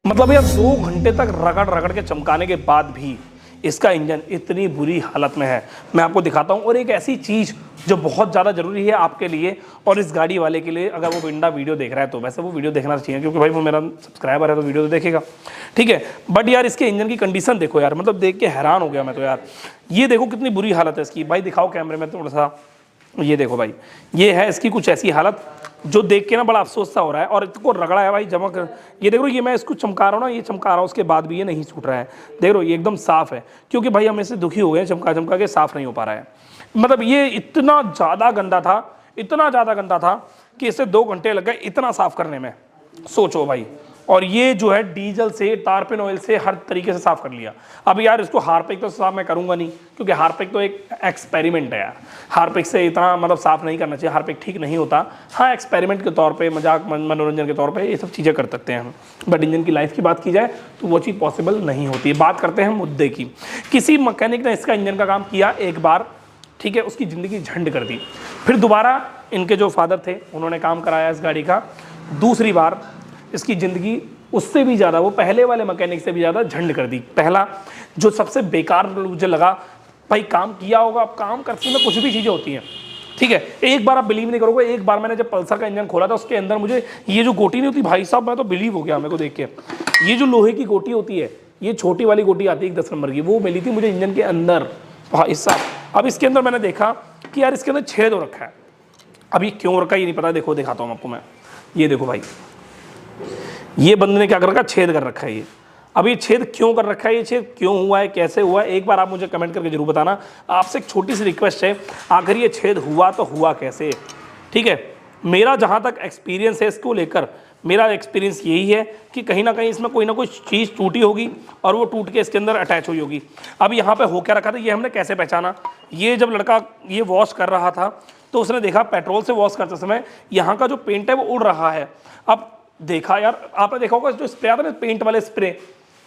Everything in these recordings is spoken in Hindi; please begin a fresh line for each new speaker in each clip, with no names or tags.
मतलब यार 2 घंटे तक रगड़ रगड़ के चमकाने के बाद भी इसका इंजन इतनी बुरी हालत में है। मैं आपको दिखाता हूँ। और एक ऐसी चीज़ जो बहुत ज़्यादा ज़रूरी है आपके लिए और इस गाड़ी वाले के लिए, अगर वो बिंडा वीडियो देख रहा है तो वैसे वो वीडियो देखना चाहिए क्योंकि भाई वो मेरा सब्सक्राइबर है तो वीडियो तो देखेगा, ठीक है। बट यार इसके इंजन की कंडीशन देखो यार, मतलब देख के हैरान हो गया मैं तो यार। ये देखो कितनी बुरी हालत है इसकी। भाई दिखाओ कैमरे में थोड़ा सा। ये देखो भाई, ये है इसकी कुछ ऐसी हालत जो देख के ना बड़ा अफसोस सा हो रहा है। और इसको रगड़ा है भाई जमा कर। ये देख लो, ये मैं इसको चमका रहा हूँ ना, ये चमका रहा हूँ, उसके बाद भी ये नहीं छूट रहा है। देख लो ये एकदम साफ है क्योंकि भाई हम इससे दुखी हो गए, चमका चमका के साफ नहीं हो पा रहा है। मतलब ये इतना ज़्यादा गंदा था, इतना ज़्यादा गंदा था कि इसे 2 घंटे लग गए इतना साफ करने में, सोचो भाई। और ये जो है डीजल से, टारपिन ऑयल से हर तरीके से साफ कर लिया। अब यार इसको हार्पिक तो साफ मैं करूंगा नहीं क्योंकि हार्पिक तो एक एक्सपेरिमेंट है यार। हार्पिक से इतना मतलब साफ नहीं करना चाहिए, हार्पिक ठीक नहीं होता। हाँ एक्सपेरिमेंट के तौर पे, मजाक मनोरंजन के तौर पे ये सब चीज़ें कर सकते हैं हम। बट इंजन की लाइफ की बात की जाए तो वो चीज़ पॉसिबल नहीं होती है। बात करते हैं मुद्दे की। किसी मैकेनिक ने इसका इंजन का काम किया एक बार, ठीक है, उसकी ज़िंदगी झंड कर दी। फिर दोबारा इनके जो फादर थे उन्होंने काम कराया इस गाड़ी का, दूसरी बार इसकी ज़िंदगी उससे भी ज़्यादा, वो पहले वाले मैकेनिक से भी ज़्यादा झंड कर दी। पहला जो सबसे बेकार मुझे लगा, भाई काम किया होगा, अब काम करते में कुछ भी चीज़ें होती हैं, ठीक है। एक बार आप बिलीव नहीं करोगे, एक बार मैंने जब पल्सर का इंजन खोला था उसके अंदर मुझे ये जो गोटी नहीं होती भाई साहब, मैं तो बिलीव हो गया मेरे को देख के। ये जो लोहे की गोटी होती है, ये छोटी वाली गोटी आती है 10 नंबर की, वो मिली थी मुझे इंजन के अंदर भाई साहब। अब इसके अंदर मैंने देखा कि यार इसके अंदर छेद हो रखा है। अब ये क्यों रखा है ये नहीं पता, देखो दिखाता हूँ आपको मैं। ये देखो भाई, ये बंदे ने क्या कर रखा है, छेद कर रखा है ये। अब ये छेद क्यों कर रखा है, ये छेद क्यों हुआ है, कैसे हुआ है, एक बार आप मुझे कमेंट करके जरूर बताना। आपसे एक छोटी सी रिक्वेस्ट है, आखिर ये छेद हुआ तो हुआ कैसे, ठीक है। मेरा जहाँ तक एक्सपीरियंस है इसको लेकर, मेरा एक्सपीरियंस यही है कि कहीं ना कहीं इसमें कोई ना कोई चीज़ टूटी होगी और वो टूट के इसके अंदर अटैच हुई होगी। अब यहाँ पे हो क्या रखा था, ये हमने कैसे पहचाना, ये जब लड़का ये वॉश कर रहा था तो उसने देखा पेट्रोल से वॉश करते समय यहाँ का जो पेंट है वो उड़ रहा है। अब देखा यार, आपने देखा होगा जो स्प्रे आता है ना, पेंट वाले स्प्रे,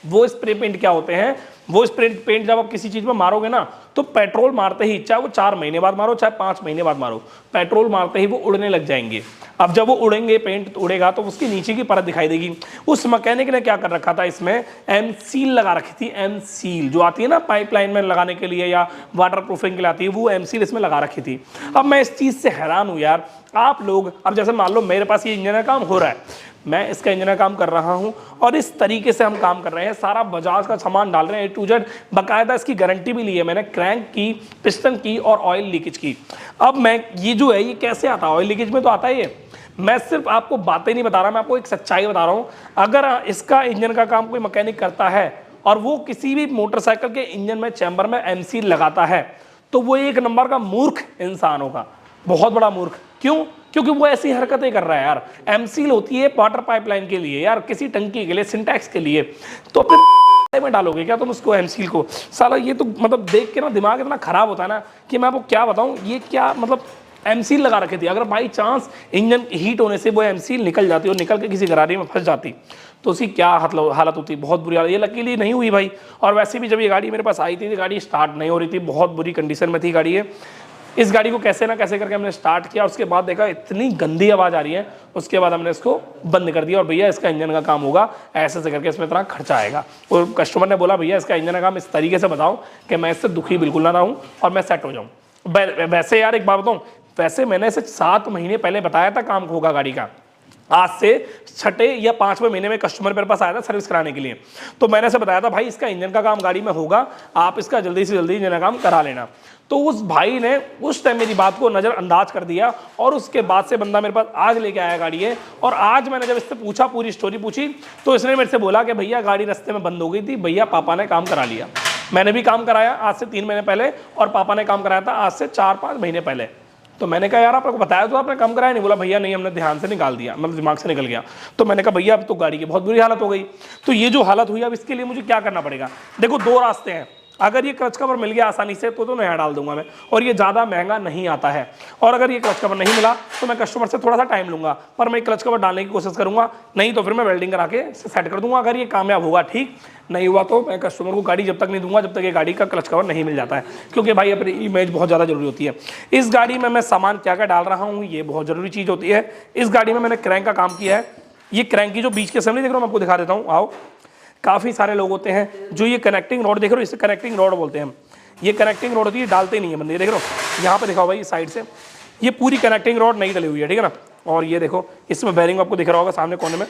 वो स्प्रे पेंट क्या होते हैं, वो स्प्रे पेंट जब आप किसी चीज़ में मारोगे ना तो पेट्रोल मारते ही, चाहे वो 4 महीने बाद मारो चाहे 5 महीने बाद मारो, पेट्रोल मारते ही वो उड़ने लग जाएंगे। अब जब वो उड़ेंगे, पेंट उड़ेगा तो उसकी नीचे की परत दिखाई देगी। उस मैकेनिक ने क्या कर रखा था, इसमें एम सील लगा रखी थी। एम सील जो आती है ना पाइपलाइन में लगाने के लिए या वाटर प्रूफिंग के लिए आती है, वो एम सील इसमें लगा रखी थी। अब मैं इस चीज़ से हैरान हूँ यार। आप लोग, अब जैसे मान लो मेरे पास ये इंजन का काम हो रहा है, मैं इसका इंजन का काम कर रहा हूं और इस तरीके से हम काम कर रहे हैं, सारा बजाज का सामान डाल रहे हैं A to Z। बाकायदा इसकी गारंटी भी ली है मैंने, क्रैंक की, पिस्टन की और ऑयल लीकेज की। अब मैं ये जो है ये कैसे आता है, ऑयल लीकेज में तो आता है ये। मैं सिर्फ आपको बातें नहीं बता रहा, मैं आपको एक सच्चाई बता रहा हूँ। अगर इसका इंजन का काम कोई मैकेनिक करता है और वो किसी भी मोटरसाइकिल के इंजन में चैम्बर में MC लगाता है तो वो एक नंबर का मूर्ख इंसान होगा, बहुत बड़ा मूर्ख। क्यों? क्योंकि वो ऐसी हरकतें कर रहा है यार। एमसील होती है वाटर पाइपलाइन के लिए यार, किसी टंकी के लिए, सिंटैक्स के लिए, तो फिर में डालोगे क्या तुम उसको एमसील को? साला ये तो मतलब देख के ना दिमाग इतना खराब होता है ना कि मैं आपको क्या बताऊं। ये क्या मतलब एमसील लगा रखी थी, अगर बाई चांस इंजन हीट होने से वो एमसील निकल जाती और निकल के किसी गरारी में फंस जाती तो उसकी क्या हालत होती, बहुत बुरी हालत। ये लकीली नहीं हुई भाई। और वैसे भी जब ये गाड़ी मेरे पास आई थी, गाड़ी स्टार्ट नहीं हो रही थी, बहुत बुरी कंडीशन में थी गाड़ी ये। इस गाड़ी को कैसे ना कैसे करके हमने स्टार्ट किया, उसके बाद देखा इतनी गंदी आवाज़ आ रही है, उसके बाद हमने इसको बंद कर दिया। और भैया इसका इंजन का काम होगा ऐसे से करके, इसमें इतना खर्चा आएगा। और कस्टमर ने बोला भैया इसका इंजन का काम इस तरीके से बताओ कि मैं इससे दुखी बिल्कुल ना रहूँ और मैं सेट हो जाऊँ। वैसे यार एक बात बताऊँ, वैसे मैंने इसे 7 महीने पहले बताया था काम होगा गाड़ी का। आज से 6 या 5वें महीने में कस्टमर मेरे पास आया था सर्विस कराने के लिए, तो मैंने ऐसे बताया था भाई इसका इंजन का काम गाड़ी में होगा, आप इसका जल्दी से जल्दी इंजन का काम करा लेना। तो उस भाई ने उस टाइम मेरी बात को नज़रअंदाज कर दिया और उसके बाद से बंदा मेरे पास आज लेके आया गाड़ी है। और आज मैंने जब इससे पूछा, पूरी स्टोरी पूछी, तो इसने मेरे से बोला कि भैया गाड़ी रास्ते में बंद हो गई थी, भैया पापा ने काम करा लिया। मैंने भी काम कराया आज से 3 महीने पहले और पापा ने काम कराया था आज से 4-5 महीने पहले। तो मैंने कहा यार आपको बताया तो आपने काम कराया नहीं? बोला भैया नहीं, हमने ध्यान से निकाल दिया, मतलब दिमाग से निकल गया। तो मैंने कहा भैया अब तो गाड़ी की बहुत बुरी हालत हो गई। तो ये जो हालत हुई अब इसके लिए मुझे क्या करना पड़ेगा? देखो 2 रास्ते हैं। अगर ये क्लच कवर मिल गया आसानी से तो नया डाल दूंगा मैं, और ये ज़्यादा महंगा नहीं आता है। और अगर ये क्लच कवर नहीं मिला तो मैं कस्टमर से थोड़ा सा टाइम लूंगा, पर मैं क्लच कवर डालने की कोशिश करूंगा, नहीं तो फिर मैं वेल्डिंग करा के सेट कर दूंगा। अगर ये कामयाब होगा ठीक, नहीं हुआ तो मैं कस्टमर को गाड़ी जब तक नहीं दूंगा जब तक ये गाड़ी का क्लच कवर नहीं मिल जाता है, क्योंकि भाई अपनी इमेज बहुत ज़्यादा जरूरी होती है। इस गाड़ी में मैं सामान क्या क्या डाल रहा हूँ ये बहुत ज़रूरी चीज़ होती है। इस गाड़ी में मैंने क्रैंक का काम किया है, ये क्रैंक की जो बीच की असेंबली देख रहे हो, मैं आपको दिखा देता हूँ, आओ। काफ़ी सारे लोग होते हैं जो ये कनेक्टिंग रॉड देख रहे हो, इसे कनेक्टिंग रॉड बोलते हैं हम। ये कनेक्टिंग रॉड होती है, डालते नहीं है बंदे, देख रहे हो यहाँ पे दिखाओ भाई साइड से, ये पूरी कनेक्टिंग रॉड नहीं डली हुई है, ठीक है ना। और ये देखो इसमें बैरिंग आपको दिख रहा होगा सामने कोने में,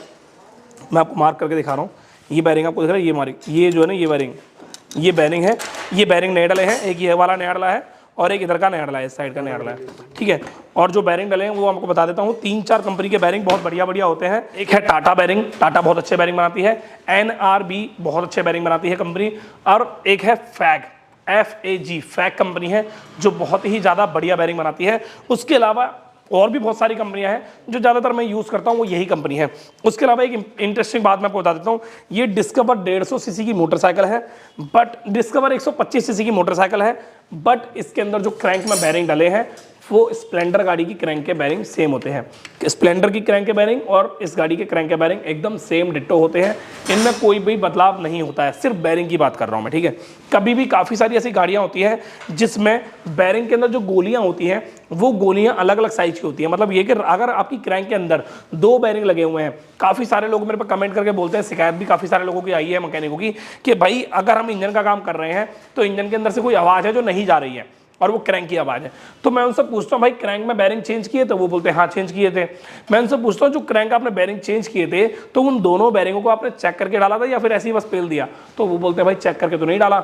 मैं आपको मार्क करके दिखा रहा हूँ, ये बैरिंग आपको दिख रहा है, ये मार्क, ये जो है ना ये बैरिंग है, ये बैरिंग नए डले हैं, एक ये वाला नया डला है और एक इधर का नया डला है, इस साइड का नया डला है, ठीक है। और जो बैरिंग डले हैं वो आपको बता देता हूँ, 3-4 कंपनी के बैरिंग बहुत बढ़िया होते हैं। एक है टाटा बैरिंग, टाटा बहुत अच्छे बैरिंग बनाती है, NRB बहुत अच्छे बैरिंग बनाती है कंपनी, और एक है FAG कंपनी है जो बहुत ही ज़्यादा बढ़िया बैरिंग बनाती है। उसके अलावा और भी बहुत सारी कंपनियां हैं, जो ज़्यादातर मैं यूज़ करता हूं वो यही कंपनी है। उसके अलावा एक इंटरेस्टिंग बात मैं आपको बता देता हूं, ये डिस्कवर 150 सीसी की मोटरसाइकिल है, बट डिस्कवर 125 सीसी की मोटरसाइकिल है, बट इसके अंदर जो क्रैंक में बैरिंग डले हैं वो स्प्लेंडर गाड़ी की क्रैंक के बैरिंग सेम होते हैं। स्प्लेंडर की क्रैंक के बैरिंग और इस गाड़ी के क्रैंक के बैरिंग एकदम सेम डिट्टो होते हैं, इनमें कोई भी बदलाव नहीं होता है, सिर्फ बैरिंग की बात कर रहा हूं मैं, ठीक है। कभी भी काफ़ी सारी ऐसी गाड़ियां होती हैं जिसमें बैरिंग के अंदर जो गोलियां होती हैं वो गोलियां अलग अलग साइज की होती हैं। मतलब ये कि अगर आपकी क्रैंक के अंदर 2 बैरिंग लगे हुए हैं, काफ़ी सारे लोग मेरे पर कमेंट करके बोलते हैं, शिकायत भी काफ़ी सारे लोगों की आई है मैकेनिकों की, कि भाई अगर हम इंजन का काम कर रहे हैं तो इंजन के अंदर से कोई आवाज़ है जो नहीं जा रही है और वो क्रैंक की आवाज़ है। तो मैं उनसे पूछता हूँ भाई क्रैंक में बैरिंग चेंज किए थे? वो बोलते हैं हाँ चेंज किए थे। मैं उनसे पूछता हूँ जो क्रैंक आपने बैरिंग चेंज किए थे तो उन दोनों बैरिंगों को आपने चेक करके डाला था या फिर ऐसे ही बस पेल दिया? तो वो बोलते हैं भाई चेक करके तो नहीं डाला।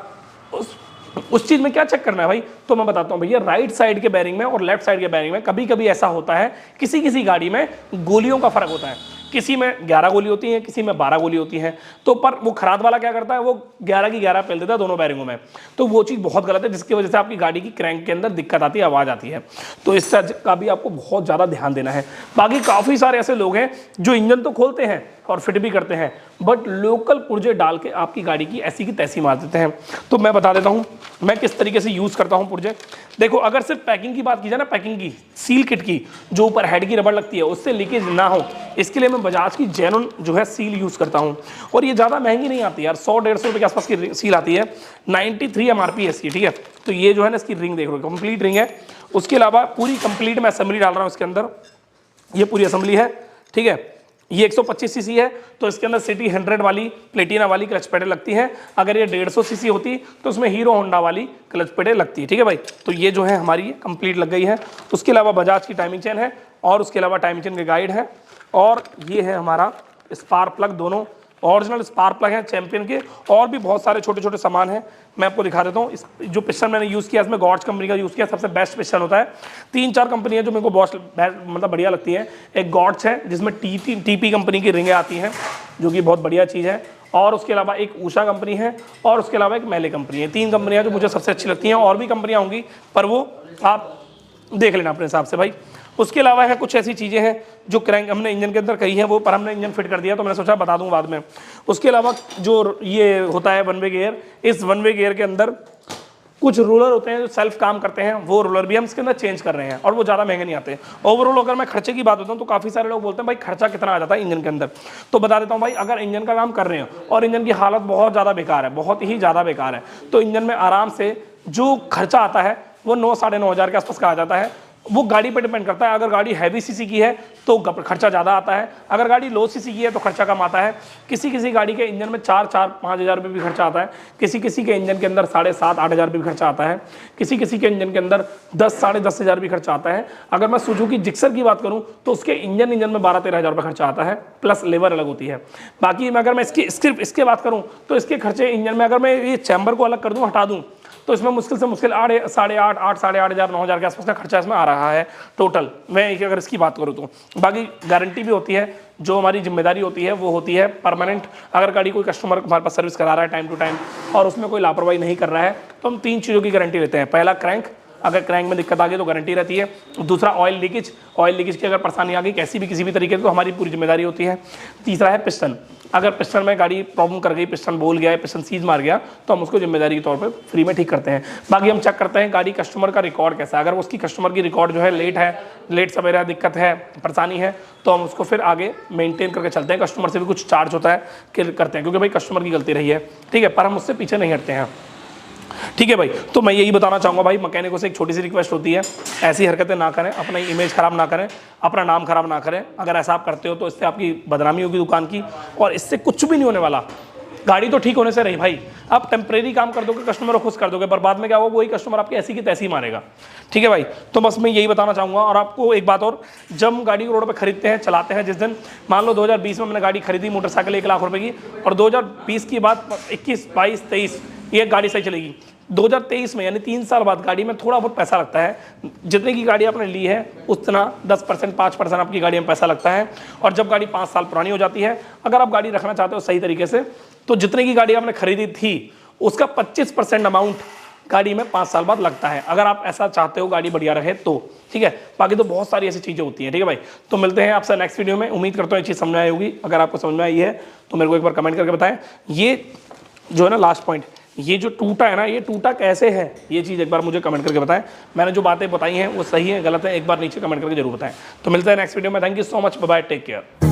उस चीज़ में क्या चेक करना है भाई? तो मैं बताता हूँ भैया, राइट साइड के बैरिंग में और लेफ्ट साइड के बैरिंग में कभी कभी ऐसा होता है, किसी किसी गाड़ी में गोलियों का फर्क होता है, किसी में 11 गोली होती है, किसी में 12 गोली होती है। तो पर वो खराद वाला क्या करता है, वो 11 की 11 पेल देता है दोनों बैरिंगों में। तो वो चीज़ बहुत गलत है, जिसकी वजह से आपकी गाड़ी की क्रैंक के अंदर दिक्कत आती है, आवाज़ आती है। तो इस चीज़ का भी आपको बहुत ज़्यादा ध्यान देना है। बाकी काफ़ी सारे ऐसे लोग हैं जो इंजन तो खोलते हैं और फिट भी करते हैं, बट लोकल पुर्जे डाल के आपकी गाड़ी की ऐसी की तैसी मार देते हैं। तो मैं बता देता हूँ मैं किस तरीके से यूज़ करता हूँ पुर्जे। देखो, अगर सिर्फ पैकिंग की बात की जाए ना, पैकिंग की सील किट की जो ऊपर हेड की रबड़ लगती है उससे लीकेज ना हो, इसके लिए मैं बजाज की जेनुइन जो है सील यूज़ करता हूँ। और ये ज़्यादा महंगी नहीं आती यार, 100-150 रुपये के आसपास की सील आती है। 93 MRP है इसकी, ठीक है। तो ये जो है ना इसकी रिंग देख लो, कंप्लीट रिंग है। उसके अलावा पूरी कंप्लीट मैं असेंबली डाल रहा हूँ इसके अंदर, ये पूरी असेंबली है, ठीक है। ये 125 सीसी है तो इसके अंदर सिटी 100 वाली प्लेटिना वाली क्लच पेडल लगती हैं। अगर ये 150 सीसी होती तो उसमें हीरो होंडा वाली क्लच पेडल लगती है, ठीक है भाई। तो ये जो है हमारी कंप्लीट लग गई है। उसके अलावा बजाज की टाइमिंग चेन है और उसके अलावा टाइमिंग चेन के गाइड है, और ये है हमारा स्पार्क प्लग, दोनों ओरिजिनल स्पार्क प्लग हैं चैंपियन के। और भी बहुत सारे छोटे छोटे सामान हैं, मैं आपको दिखा देता हूँ। इस जो पिस्टन मैंने यूज़ किया इसमें गॉड्स कंपनी का यूज़ किया, सबसे बेस्ट पिस्टन होता है। 3-4 कंपनी है जो मेरे को बहुत मतलब बढ़िया लगती है। एक गॉड्स है जिसमें TP कंपनी की रिंगें आती हैं जो कि बहुत बढ़िया चीज़ है, और उसके अलावा एक ऊषा कंपनी है, और उसके अलावा एक मेले कंपनी है। 3 कंपनियाँ जो मुझे सबसे अच्छी लगती हैं, और भी कंपनियाँ होंगी पर वो आप देख लेना अपने हिसाब से भाई। उसके अलावा है कुछ ऐसी चीज़ें हैं जो क्रैंक हमने इंजन के अंदर कही हैं, वो पर हमने इंजन फिट कर दिया तो मैंने सोचा बता दूं बाद में। उसके अलावा जो ये होता है 1 वे गियर, इस 1 वे गियर के अंदर कुछ रोलर होते हैं जो सेल्फ काम करते हैं, वो रोलर भी हम इसके अंदर चेंज कर रहे हैं और वो ज़्यादा महंगे नहीं आते। ओवरऑल अगर मैं खर्चे की बात होता हूँ तो काफ़ी सारे लोग बोलते हैं भाई खर्चा कितना आ जाता है इंजन के अंदर, तो बता देता हूँ भाई। अगर इंजन का काम कर रहे हैं और इंजन की हालत बहुत ज़्यादा बेकार है, बहुत ही ज़्यादा बेकार है, तो इंजन में आराम से जो खर्चा आता है वो 9-9.5 हज़ार के आसपास का आ जाता है। वो गाड़ी पे डिपेंड करता है। अगर गाड़ी हैवी सीसी की है तो खर्चा ज़्यादा आता है, अगर गाड़ी लो सीसी की है तो खर्चा कम आता है। किसी किसी गाड़ी के इंजन में 4-5 हज़ार रुपये भी खर्चा आता है, किसी किसी के इंजन के अंदर 7.5-8 हज़ार रुपये भी खर्चा आता है, किसी किसी के इंजन के अंदर 10-10.5 हज़ार भी खर्चा आता है। अगर मैं सुजुकी जिक्सर की बात करूँ तो उसके इंजन में 12-13 हज़ार रुपये खर्चा आता है, प्लस लेबर अलग होती है। बाकी अगर मैं इसके बात करूँ तो इसके खर्चे इंजन में, अगर मैं ये चैम्बर को अलग कर दूँ, हटा दूँ, तो इसमें मुश्किल से मुश्किल 8.5 हज़ार 9 हज़ार के आसपास का खर्चा इसमें आ रहा है टोटल, मैं अगर इसकी बात करूँ तो। बाकी गारंटी भी होती है, जो हमारी जिम्मेदारी होती है वो होती है परमानेंट। अगर गाड़ी कोई कस्टमर हमारे पास सर्विस करा रहा है टाइम टू टाइम और उसमें कोई लापरवाही नहीं कर रहा है तो हम 3 चीज़ों की गारंटी लेते हैं। पहला क्रैंक, अगर क्रैंक में दिक्कत आ गई तो गारंटी रहती है। दूसरा ऑयल लीकेज की अगर परेशानी आ गई कैसी भी किसी भी तरीके से तो हमारी पूरी जिम्मेदारी होती है। तीसरा है पिस्टन, अगर पिस्टन में गाड़ी प्रॉब्लम कर गई, पिस्टन बोल गया है, पिस्टन सीज मार गया, तो हम उसको जिम्मेदारी के तौर पे फ्री में ठीक करते हैं। बाकी हम चेक करते हैं गाड़ी कस्टमर का रिकॉर्ड कैसा है। अगर उसकी कस्टमर की रिकॉर्ड जो है लेट सवेरा दिक्कत है, परेशानी है, तो हम उसको फिर आगे मेंटेन करके चलते हैं। कस्टमर से भी कुछ चार्ज होता है कि करते हैं, क्योंकि भाई कस्टमर की गलती रही है, ठीक है, पर हम उससे पीछे नहीं हटते हैं। ठीक है भाई, तो मैं यही बताना चाहूँगा भाई, मैकेनिकों से एक छोटी सी रिक्वेस्ट होती है, ऐसी हरकतें ना करें, अपना इमेज खराब ना करें, अपना नाम खराब ना करें। अगर ऐसा आप करते हो तो इससे आपकी बदनामी होगी दुकान की, और इससे कुछ भी नहीं होने वाला। गाड़ी तो ठीक होने से रही भाई, आप टेम्परेरी काम कर दोगे, कस्टमर को खुश कर दोगे, पर बाद में क्या होगा, वही कस्टमर आपकी ऐसी की तैसी मारेगा। ठीक है भाई, तो बस मैं यही बताना चाहूँगा। और आपको एक बात और, जब हम गाड़ी को रोड पे खरीदते हैं, चलाते हैं, जिस दिन मान लो 2020 में मैंने गाड़ी खरीदी मोटरसाइकिल 1 लाख रुपए की, और 2020 की बात 21, 22, 23 ये गाड़ी सही चलेगी। 2023 में यानी 3 साल बाद गाड़ी में थोड़ा बहुत पैसा लगता है, जितने की गाड़ी आपने ली है उतना 10%, 5% आपकी गाड़ी में पैसा लगता है। और जब गाड़ी 5 साल पुरानी हो जाती है, अगर आप गाड़ी रखना चाहते हो सही तरीके से, तो जितने की गाड़ी आपने खरीदी थी उसका 25% अमाउंट गाड़ी में 5 साल बाद लगता है, अगर आप ऐसा चाहते हो गाड़ी बढ़िया रहे तो। ठीक है, बाकी तो बहुत सारी ऐसी चीज़ें होती हैं। ठीक है भाई, तो मिलते हैं आपसे नेक्स्ट वीडियो में। उम्मीद करता हूँ ये चीज़ समझ में आई होगी। अगर आपको समझ में आई है तो मेरे को एक बार कमेंट करके बताएं। ये जो है ना लास्ट पॉइंट, ये जो टूटा है ना, ये टूटा कैसे है, ये चीज़ एक बार मुझे कमेंट करके बताएं। मैंने जो बातें बताई हैं वो सही है गलत है, एक बार नीचे कमेंट करके जरूर बताएं। तो मिलते हैं नेक्स्ट वीडियो में। Thank you so much, bye bye, take care.